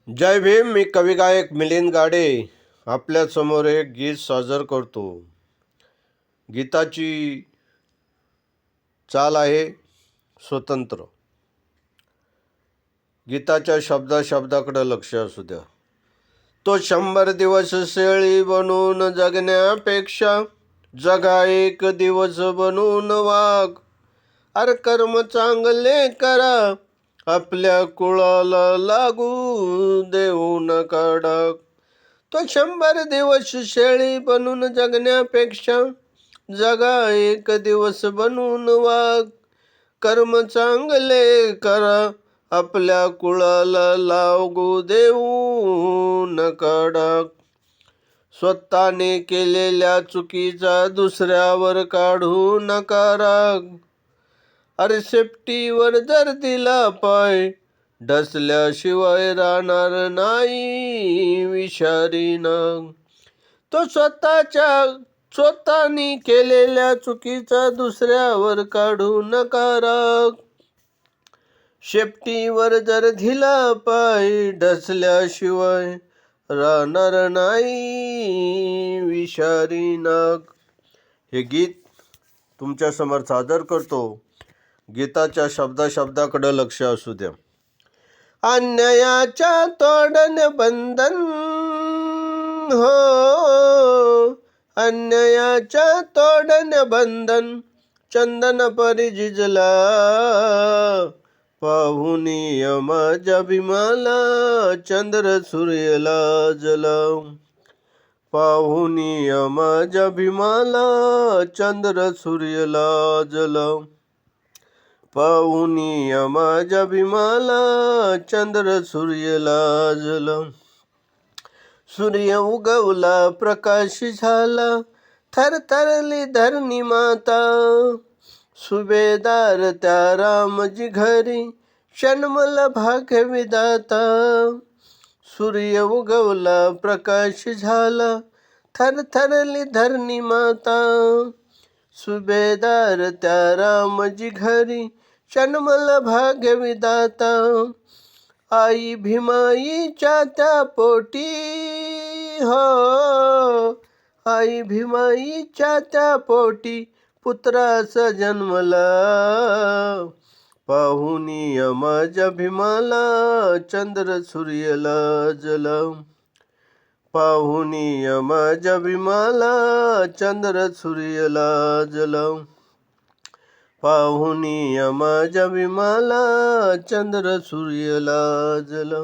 जय भीम. मी कवी गायक मिलिंद गाडे आपल्यासमोर एक गीत सादर करतो. गीताची चाल आहे स्वतंत्र. गीताच्या शब्दाकडे लक्ष असू द्या. तो 100 दिवस शेळी बनून जगण्यापेक्षा जगा एक दिवस बनून वाघ. अरे कर्म चांगले करा, आपल्या कुळाला लागू देऊ नका डाग. तो 100 दिवस शेळी बनून जगण्यापेक्षा जगा एक दिवस बनून वाघ. कर्म चांगले करा, आपल्या कुळाला लागू देऊ नका डाग. स्वतःने केलेल्या चुकीचा दुसऱ्यावर काढू नका राग. अरे शेपटीवर जर दिला पाय, ढसल्याशिवाय राहणार नाही विषारी नाग. तो स्वतःनी केलेल्या चुकीचा दुसऱ्यावर काढू नका राग. शेपटीवर जर दिला पाय, ढसल्याशिवाय राहणार नाही विषारी नाग. हे गीत तुमच्या समोर सादर करतो. गीताच्या शब्दाकडे लक्ष असू द्या. अन्यायाच्या तोडण बंधन हो, अन्यायाच्या तोडण बंधन चंदन परी झिजला. पाहुनी माझ्या भीमाला चंद्र सूर्य लाजला. पाहुनी माझ्या भीमाला चंद्र सूर्य लाजला. पाहुनी माझ्या भीमाला चंद्र सूर्य लाजला. सूर्य उगवला प्रकाश झाला, थरथरली धरणी माता. सुभेदार त्या रामजी घरी, जन्मला भाग्य विधाता. सूर्य उगवला प्रकाश झाला, थरथरली धरणी माता. सुभेदार त्या रामजी घरी, जन्मला भाग्य विधाता. आई भीमाईच्या त्या पोटी हो, आई भीमाईच्या त्या पोटी पुत्राचा जन्मला. पाहुनी माझ्या भीमाला चंद्र सूर्य लाजला. पाहुनी माझ्या भीमाला चंद्र सूर्य लाजला. पाहुनी माझ्या भीमाला चंद्र सूर्य लाजला.